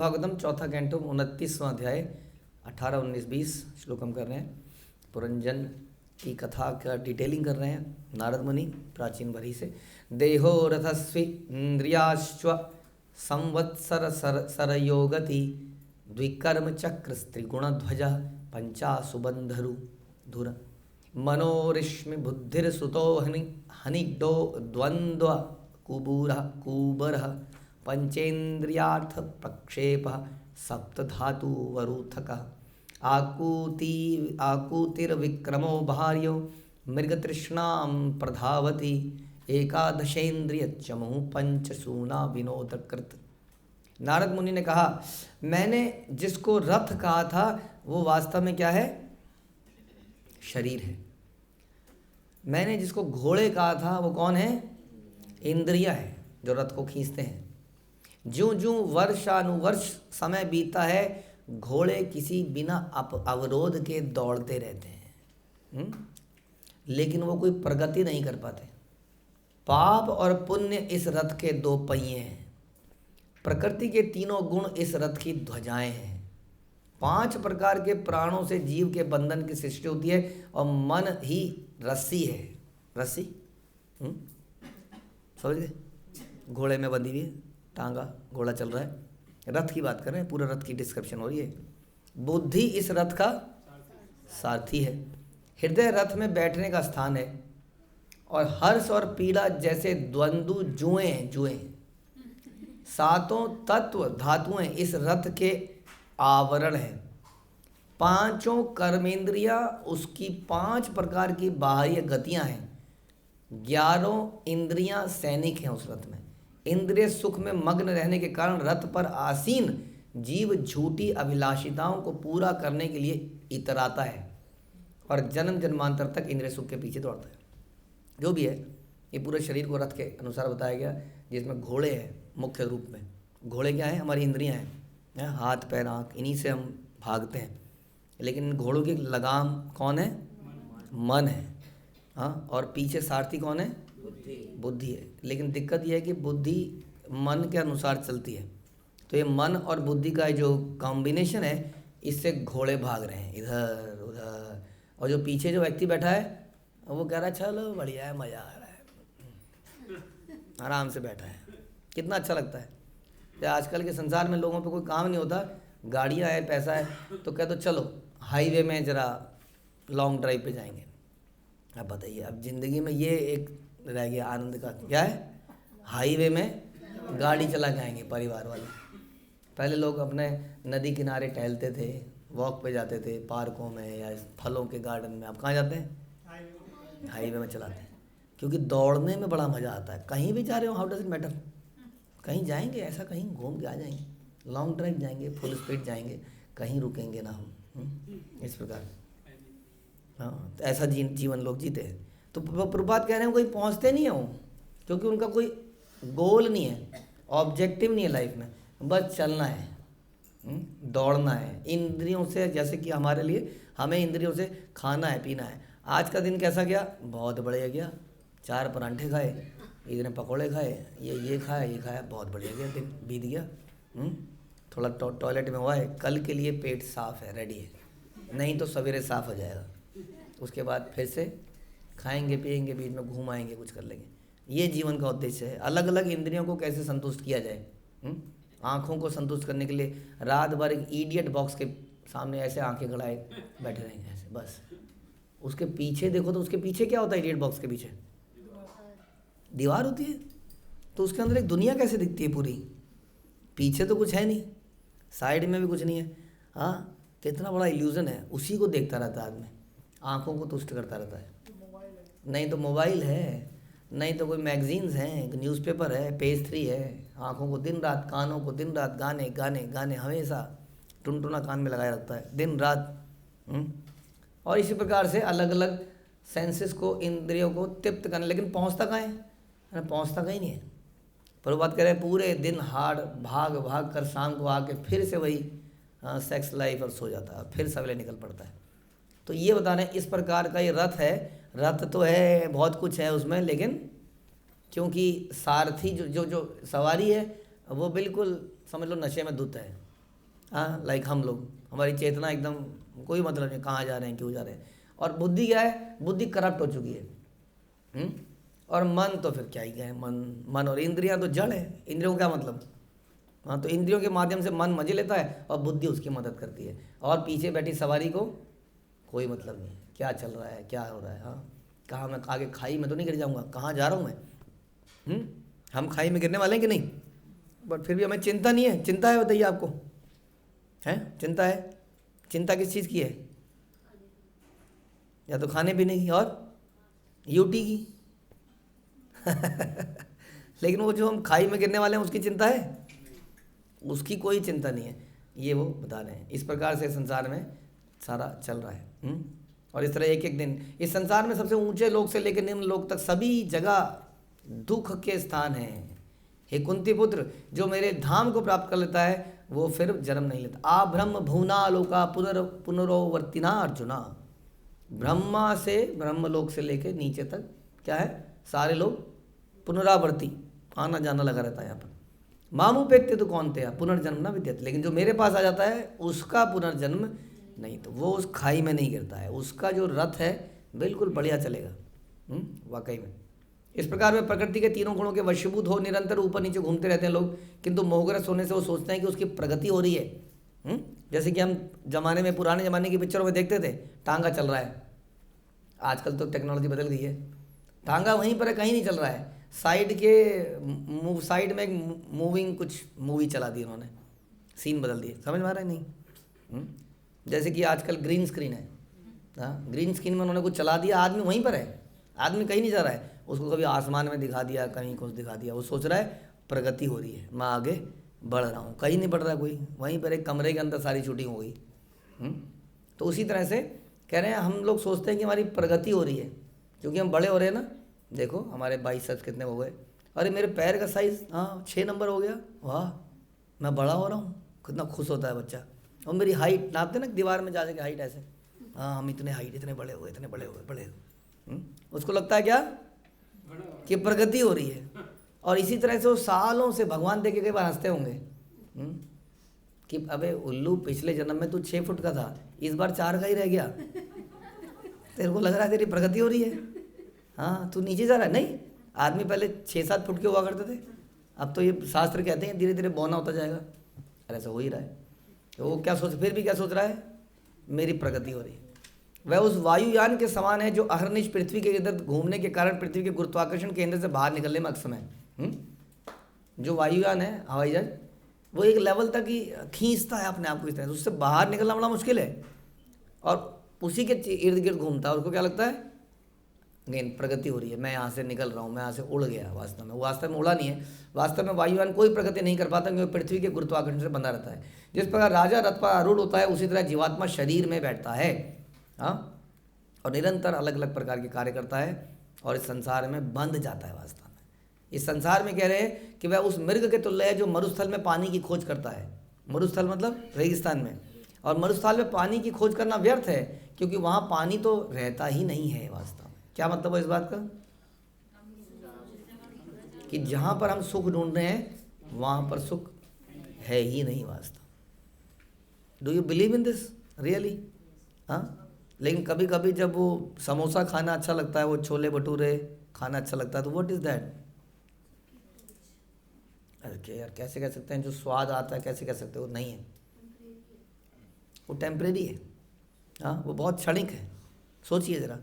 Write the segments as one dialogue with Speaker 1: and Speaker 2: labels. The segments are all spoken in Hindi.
Speaker 1: भागवतम चौथा कैंटो 29वां अध्याय 18, 19, 20 श्लोक हम कर रहे हैं। पुरंजन की कथा का डिटेलिंग कर रहे हैं नारद मुनि प्राचीन वरी से। देहो रथस्वी इंद्रियाश्व संवत्सर सरयोगति द्विकर्म चक्र स्त्रिगुण ध्वज पंचासुबंधरु धुर मनोरिश्मि बुद्धिर सुतो हनिडो द्वंद्व कुबर पंचेन्द्रियार्थ प्रक्षेप सप्तधातु वरूथक आकूतिर्विक्रमो भार्यो मृगतृष्णां प्रधावति एकादशेन्द्रियचमु पंचसूना विनोदकृत। नारद मुनि ने कहा, मैंने जिसको रथ कहा था वो वास्तव में क्या है? शरीर है। मैंने जिसको घोड़े कहा था वो कौन है? इंद्रियां है जो रथ को खींचते हैं। ज्यों ज्यों वर्षानुवर्ष समय बीतता है घोड़े किसी बिना अवरोध के दौड़ते रहते हैं, लेकिन वो कोई प्रगति नहीं कर पाते। पाप और पुण्य इस रथ के दो पहिए हैं। प्रकृति के तीनों गुण इस रथ की ध्वजाएं हैं। 5 प्रकार के प्राणों से जीव के बंधन की सृष्टि होती है और मन ही रस्सी है। रस्सी समझ गए? घोड़े में बंधी हुई है, टांगा, घोड़ा चल रहा है। रथ की बात कर रहे हैं, पूरा रथ की डिस्क्रिप्शन हो रही है। बुद्धि इस रथ का सारथी है। हृदय रथ में बैठने का स्थान है और हर्ष और पीड़ा जैसे द्वंद्व जुएं 7 तत्व धातुएं इस रथ के आवरण है। 5 कर्मेंद्रियां उसकी 5 प्रकार की बाह्य गतियां हैं। 11 इंद्रियां सैनिक हैं उस रथ में। इंद्रिय सुख में मग्न रहने के कारण रथ पर आसीन जीव झूठी अभिलाषिताओं को पूरा करने के लिए इतराता है और जन्म जन्मांतर तक इंद्रिय सुख के पीछे दौड़ता है। जो भी है, ये पूरे शरीर को रथ के अनुसार बताया गया, जिसमें घोड़े हैं मुख्य रूप में। घोड़े क्या है? हमारी इंद्रियां हैं, हाथ पैर आँख, इन्हीं से हम भागते हैं। लेकिन घोड़ों की लगाम कौन है? मन है। हाँ, और पीछे सारथी कौन है? बुद्धि है। लेकिन दिक्कत यह है कि बुद्धि मन के अनुसार चलती है, तो ये मन और बुद्धि का जो कॉम्बिनेशन है, इससे घोड़े भाग रहे हैं इधर उधर। और जो पीछे जो व्यक्ति बैठा है वो कह रहा है चलो बढ़िया है, मज़ा आ रहा है, आराम से बैठा है। कितना अच्छा लगता है। तो आजकल के संसार में लोगों पे कोई काम नहीं होता, गाड़ियाँ है, पैसा है, तो कह दो चलो हाईवे में ज़रा लॉन्ग ड्राइव पे जाएंगे। अब बताइए, अब ज़िंदगी में ये एक रह गया आनंद का, क्या है? हाईवे में गाड़ी चला के आएंगे परिवार वाले। पहले लोग अपने नदी किनारे टहलते थे, वॉक पे जाते थे, पार्कों में या फलों के गार्डन में। अब कहाँ जाते हैं? हाईवे में चलाते हैं, क्योंकि दौड़ने में बड़ा मज़ा आता है। कहीं भी जा रहे हो, हाउ डज इट मैटर, कहीं जाएंगे ऐसा, कहीं घूम के आ जाएंगे, लॉन्ग ड्राइव जाएंगे, फुल स्पीड जाएंगे, कहीं रुकेंगे ना हम। इस प्रकार हाँ, तो ऐसा जीवन लोग जीते हैं। तो प्रभुपाद कह रहे हैं कोई पहुंचते नहीं है वो, क्योंकि उनका कोई गोल नहीं है, ऑब्जेक्टिव नहीं है लाइफ में, बस चलना है, दौड़ना है इंद्रियों से। जैसे कि हमारे लिए, हमें इंद्रियों से खाना है, पीना है। आज का दिन कैसा गया? बहुत बढ़िया गया। 4 परांठे खाए, इतने पकौड़े खाए, ये खाया, बहुत बढ़िया गया, दिन बीत गया। थोड़ा टॉयलेट में हुआ है, कल के लिए पेट साफ है, रेडी है, नहीं तो सवेरे साफ हो जाएगा। उसके बाद फिर से खाएंगे पिएंगे, बीच में घूम आएंगे, कुछ कर लेंगे। ये जीवन का उद्देश्य है। अलग अलग इंद्रियों को कैसे संतुष्ट किया जाए। आँखों को संतुष्ट करने के लिए रात भर एक इडियट बॉक्स के सामने ऐसे आंखें गड़ाए बैठे रहेंगे ऐसे, बस। उसके पीछे देखो तो उसके पीछे क्या होता है? इडियट बॉक्स के पीछे दीवार होती है, तो उसके अंदर एक दुनिया कैसे दिखती है पूरी? पीछे तो कुछ है नहीं, साइड में भी कुछ नहीं है। हाँ, कितना बड़ा इल्यूजन है। उसी को देखता रहता है आदमी, आँखों को तुष्ट करता रहता है। नहीं तो मोबाइल है, नहीं तो कोई मैगजीन्स हैं, न्यूज़पेपर है, पेज 3 है। आँखों को दिन रात, कानों को दिन रात गाने गाने गाने, हमेशा टुनटुना कान में लगाया रखता है दिन रात। और इसी प्रकार से अलग अलग सेंसेस को, इंद्रियों को तृप्त करने, लेकिन पहुँचता कहाँ है? पहुँचता कहीं नहीं है। पर बात करें पूरे दिन हार्ड भाग भाग कर शाम को आके फिर से वही सेक्स लाइफ और सो जाता है, फिर सवेरे निकल पड़ता है। तो ये बता रहे हैं इस प्रकार का ये रथ है। रथ तो है, बहुत कुछ है उसमें, लेकिन क्योंकि सारथी जो सवारी है वो बिल्कुल समझ लो नशे में धुत है, हाँ, लाइक हम लोग, हमारी चेतना एकदम कोई मतलब नहीं, कहाँ जा रहे हैं, क्यों जा रहे हैं। और बुद्धि क्या है, बुद्धि करप्ट हो चुकी है। और मन तो फिर क्या ही कहें, मन और इंद्रियां तो जड़ है। इंद्रियों का क्या मतलब, हाँ, तो इंद्रियों के माध्यम से मन मजे लेता है और बुद्धि उसकी मदद करती है, और पीछे बैठी सवारी को कोई मतलब नहीं है क्या चल रहा है, क्या हो रहा है। हाँ, कहाँ मैं आगे खाई में तो नहीं गिर जाऊँगा, कहाँ जा रहा हूँ मैं। हम खाई में गिरने वाले हैं कि नहीं, बट फिर भी हमें चिंता नहीं है। चिंता है, बताइए आपको है चिंता है? चिंता किस चीज़ की है? या तो खाने पीने की और यूटी की। लेकिन वो जो हम खाई में गिरने वाले हैं उसकी चिंता है? उसकी कोई चिंता नहीं है। ये वो बता रहे हैं। इस प्रकार से संसार में सारा चल रहा है। और इस तरह एक एक दिन इस संसार में सबसे ऊंचे लोक से लेकर निम्न लोक तक सभी जगह दुख के स्थान हैं। हे कुंती पुत्र, जो मेरे धाम को प्राप्त कर लेता है वो फिर जन्म नहीं लेता। आ ब्रह्म भुवना लोका पुनरोवर्तिना अर्जुना। ब्रह्मा से ब्रह्मलोक से लेकर नीचे तक क्या है, सारे लोग पुनरावर्ती, आना जाना लगा रहता है यहाँ पर। मामुपेत्य तो कौन थे, पुनर्जन्म ना विद्यते। लेकिन जो मेरे पास आ जाता है उसका पुनर्जन्म नहीं, तो वो उस खाई में नहीं गिरता है, उसका जो रथ है बिल्कुल बढ़िया चलेगा। वाकई में इस प्रकार में प्रकृति के तीनों गुणों के वशीभूत हो निरंतर ऊपर नीचे घूमते रहते हैं लोग, किंतु मोहग्रस्त होने से वो सोचते हैं कि उसकी प्रगति हो रही है। जैसे कि हम जमाने में, पुराने ज़माने की पिक्चरों में देखते थे, टांगा चल रहा है। आजकल तो टेक्नोलॉजी बदल गई है, टांगा वहीं पर है, कहीं नहीं चल रहा है। साइड में एक मूविंग कुछ मूवी चला दी उन्होंने, सीन बदल दिए। समझ में आ रहा है नहीं? जैसे कि आजकल ग्रीन स्क्रीन है, हाँ, ग्रीन स्क्रीन में उन्होंने कुछ चला दिया, आदमी वहीं पर है, आदमी कहीं नहीं जा रहा है। उसको कभी आसमान में दिखा दिया, कहीं कुछ दिखा दिया, वो सोच रहा है प्रगति हो रही है, मैं आगे बढ़ रहा हूँ। कहीं नहीं बढ़ रहा कोई, वहीं पर एक कमरे के अंदर सारी शूटिंग हो गई। तो उसी तरह से कह रहे हैं, हम लोग सोचते हैं कि हमारी प्रगति हो रही है क्योंकि हम बड़े हो रहे हैं ना। देखो हमारे बाइसेप्स कितने हो गए, अरे मेरे पैर का साइज़ 6 नंबर हो गया, वाह मैं बड़ा हो रहा हूँ, कितना खुश होता है बच्चा। और मेरी हाइट नापते ना दीवार में जा के हाइट ऐसे, हाँ हम इतने हाइट, इतने बड़े हो गए, इतने बड़े हो गए, बड़े हो। उसको लगता है क्या कि प्रगति हो रही है। और इसी तरह से वो सालों से भगवान देखे कई बार हंसते होंगे कि अबे उल्लू, पिछले जन्म में तू 6 फुट का था, इस बार 4 का ही रह गया, तेरे को लग रहा है तेरी प्रगति हो रही है? हाँ, तू नीचे जा रहा है। नहीं, आदमी पहले 6-7 फुट के हुआ करते थे, अब तो ये शास्त्र कहते हैं धीरे धीरे बौना होता जाएगा। अरे ऐसा हो ही रहा है। तो वो क्या सोच, फिर भी क्या सोच रहा है, मेरी प्रगति हो रही है। वह उस वायुयान के समान है जो अहरनिश पृथ्वी के इधर घूमने के कारण पृथ्वी के गुरुत्वाकर्षण केंद्र से बाहर निकलने में अक्षम है। जो वायुयान है, हवाई जहाज, वो एक लेवल तक ही खींचता है अपने आप को इस तरह से, उससे बाहर निकलना बड़ा मुश्किल है, और उसी के इर्द गिर्द घूमता है। उसको क्या लगता है, अगेन प्रगति हो रही है, मैं यहाँ से निकल रहा हूँ, मैं यहाँ से उड़ गया। वास्तव में उड़ा नहीं है। वास्तव में वायुयान कोई प्रगति नहीं कर पाता क्योंकि पृथ्वी के गुरुत्वाकर्षण से बंधा रहता है। जिस प्रकार राजा रथ पर आरूढ़ होता है उसी तरह जीवात्मा शरीर में बैठता है, हाँ, और निरंतर अलग अलग प्रकार के कार्य करता है और इस संसार में बंध जाता है। वास्तव में इस संसार में कह रहे हैं कि वह उस मृग के तुल्य है जो मरुस्थल में पानी की खोज करता है। मरुस्थल मतलब रेगिस्तान में, और मरुस्थल में पानी की खोज करना व्यर्थ है क्योंकि वहाँ पानी तो रहता ही नहीं है। वास्तव में क्या मतलब है इस बात का, कि जहाँ पर हम सुख ढूंढ रहे हैं वहाँ पर सुख है ही नहीं। वास्तव, do you believe in this really? हाँ, लेकिन कभी कभी जब वो समोसा खाना अच्छा लगता है, वो छोले भटूरे खाना अच्छा लगता है, तो व्हाट इज़ दैट? अरे यार कैसे कह सकते हैं, जो स्वाद आता है कैसे कह सकते हो, नहीं है, वो टेम्परेरी है। हाँ, वो बहुत क्षणिक है। सोचिए ज़रा,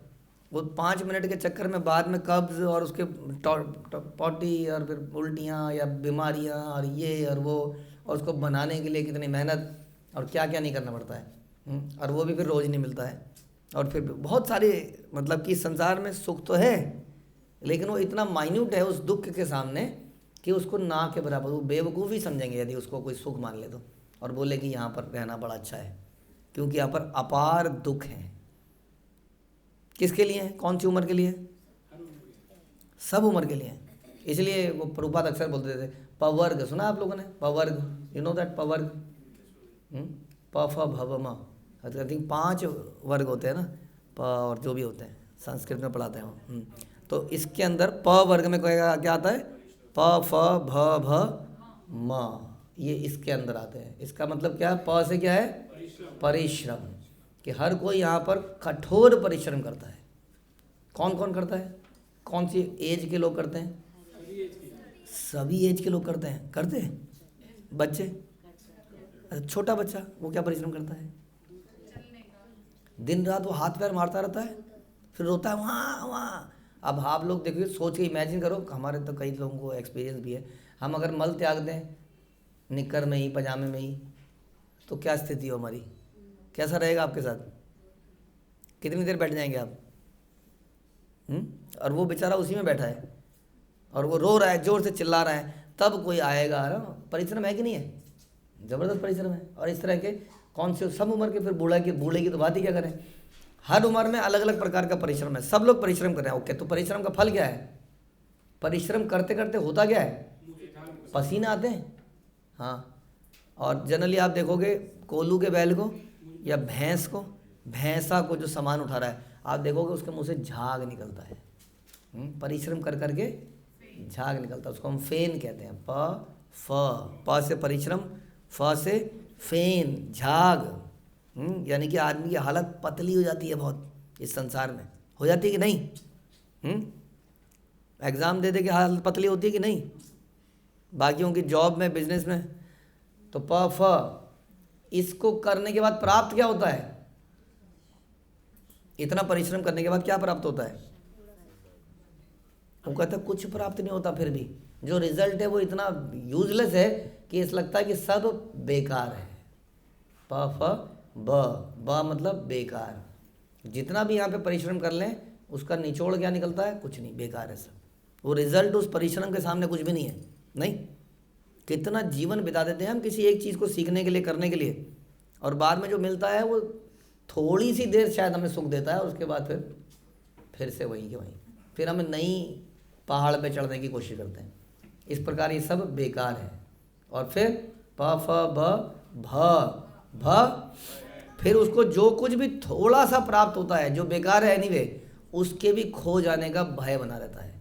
Speaker 1: वो 5 मिनट के चक्कर में बाद में कब्ज़ और उसके पॉटी और फिर उल्टियाँ या बीमारियाँ और ये और वो, और उसको बनाने के लिए कितनी मेहनत और क्या क्या नहीं करना पड़ता है। और वो भी फिर रोज़ नहीं मिलता है। और फिर बहुत सारे, मतलब कि संसार में सुख तो है लेकिन वो इतना माइन्यूट है उस दुख के सामने कि उसको ना के बराबर, वो बेवकूफ़ी समझेंगे यदि उसको कोई सुख मान ले तो, और बोले कि यहाँ पर रहना बड़ा अच्छा है, क्योंकि यहाँ पर अपार दुख है। किसके लिए है, कौन सी उम्र के लिए? सब उम्र के लिए। इसलिए वो प्रभुपाद अक्सर बोलते थे पवर्ग, सुना आप लोगों ने पवर्ग? यू नो दैट पवर्ग, प फ भ म, आई थिंक 5 वर्ग होते हैं ना, प और जो भी होते हैं, संस्कृत में पढ़ाते हैं वो। तो इसके अंदर प वर्ग में क्या आता है, प फ भ भ म, ये इसके अंदर आते हैं। इसका मतलब क्या है? प से क्या है? परिश्रम। कि हर कोई यहाँ पर कठोर परिश्रम करता है। कौन कौन करता है? कौन सी एज के लोग करते हैं? सभी एज के लोग करते हैं। करते हैं बच्चे? छोटा बच्चा वो क्या परिश्रम करता है? दिन रात वो हाथ पैर मारता रहता है, फिर रोता है वहाँ वहाँ। अब आप लोग देखिए, सोच के इमेजिन करो, हमारे तो कई लोगों को एक्सपीरियंस भी है, हम अगर मल त्याग दें निक्कर में ही, पजामे में ही, तो क्या स्थिति हो हमारी? कैसा रहेगा आपके साथ? कितनी देर बैठ जाएंगे आप? और वो बेचारा उसी में बैठा है और वो रो रहा है, जोर से चिल्ला रहा है, तब कोई आएगा ना। परिश्रम है कि नहीं है? ज़बरदस्त परिश्रम है। और इस तरह के कौन से सब उम्र के, फिर बूढ़े की तो बात ही क्या करें। हर उम्र में अलग अलग प्रकार का परिश्रम है, सब लोग परिश्रम कर रहे हैं। ओके, तो परिश्रम का फल क्या है? परिश्रम करते करते होता क्या है? पसीना आते हैं। हाँ, और जनरली आप देखोगे कोल्हू के बैल को या भैंसा को जो सामान उठा रहा है, आप देखोगे उसके मुंह से झाग निकलता है। परिश्रम कर करके झाग निकलता है, उसको हम फेन कहते हैं। प से परिश्रम, फ से फेन, झाग। यानी कि आदमी की हालत पतली हो जाती है बहुत इस संसार में। हो जाती है कि नहीं? एग्ज़ाम दे के हालत पतली होती है कि नहीं? बाकियों की जॉब में, बिजनेस में। तो प फ, इसको करने के बाद प्राप्त क्या होता है? इतना परिश्रम करने के बाद क्या प्राप्त होता है? वो कहता है कुछ प्राप्त नहीं होता, फिर भी जो रिजल्ट है वो इतना यूजलेस है कि ऐसा लगता है कि सब बेकार है। प फ ब मतलब बेकार। जितना भी यहाँ पे परिश्रम कर लें उसका निचोड़ क्या निकलता है? कुछ नहीं, बेकार है सब। वो रिजल्ट उस परिश्रम के सामने कुछ भी नहीं है। नहीं, कितना जीवन बिता देते हैं हम किसी एक चीज़ को सीखने के लिए, करने के लिए, और बाद में जो मिलता है वो थोड़ी सी देर शायद हमें सुख देता है, और उसके बाद फिर से वहीं के वहीं, फिर हमें नई पहाड़ पे चढ़ने की कोशिश करते हैं। इस प्रकार ये सब बेकार है। और फिर प फ ब भ, फिर उसको जो कुछ भी थोड़ा सा प्राप्त होता है जो बेकार है एनीवे, उसके भी खो जाने का भय बना रहता है।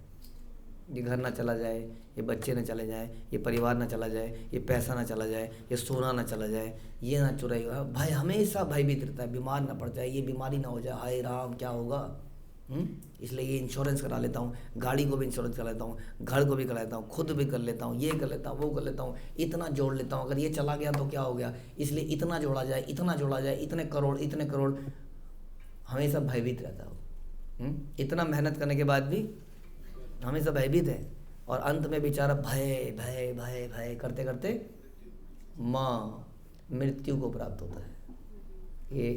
Speaker 1: ये घर ना चला जाए, ये बच्चे ना चले जाए, ये परिवार ना चला जाए, ये पैसा ना चला जाए, ये सोना ना चला जाए, ये ना चुराई, भाई हमेशा भयभीत रहता है, बीमार ना पड़ जाए, ये बीमारी ना हो जाए, हाय राम क्या होगा। इसलिए ये इंश्योरेंस करा लेता हूँ, गाड़ी को भी इंश्योरेंस करा लेता हूँ, घर को भी करा लेता हूँ, खुद भी कर लेता हूँ, ये कर लेता हूँ, वो कर लेता हूँ, इतना जोड़ लेता हूँ, अगर ये चला गया तो क्या हो गया, इसलिए इतना जोड़ा जाए, इतना जोड़ा जाए, इतने करोड़, हमेशा भयभीत रहता हो। इतना मेहनत करने के बाद भी हमेशा भयभीत है, और अंत में बेचारा भय भय भय भय करते करते मृत्यु को प्राप्त होता है।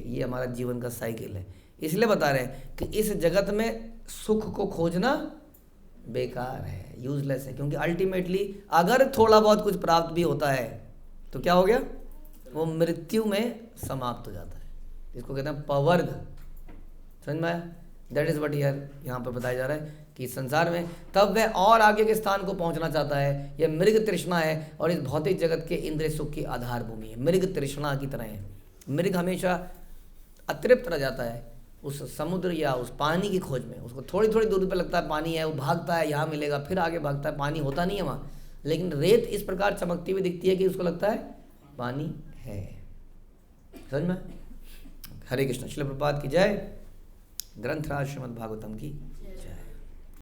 Speaker 1: ये हमारा जीवन का साइकिल है। इसलिए बता रहे हैं कि इस जगत में सुख को खोजना बेकार है, यूजलेस है, क्योंकि अल्टीमेटली अगर थोड़ा बहुत कुछ प्राप्त भी होता है तो क्या हो गया? वो मृत्यु में समाप्त हो जाता है। इसको कहते हैं पवर्ग। समझ में आया? दैट इज़ व्हाट यहाँ पर बताया जा रहा है कि संसार में तब वह और आगे के स्थान को पहुंचना चाहता है। यह मृग तृष्णा है, और इस भौतिक जगत के इंद्रिय सुख की आधार भूमि है। मृग तृष्णा की तरह है। मृग हमेशा अतृप्त रह जाता है उस समुद्र या उस पानी की खोज में। उसको थोड़ी थोड़ी दूरी पर लगता है पानी है, वो भागता है, यहाँ मिलेगा, फिर आगे भागता है, पानी होता नहीं है वहाँ। लेकिन रेत इस प्रकार चमकती हुई दिखती है कि उसको लगता है पानी है। समझ में? हरे कृष्ण। श्रील प्रभुपाद की जय। ग्रंथराज श्रीमद् भागवतम की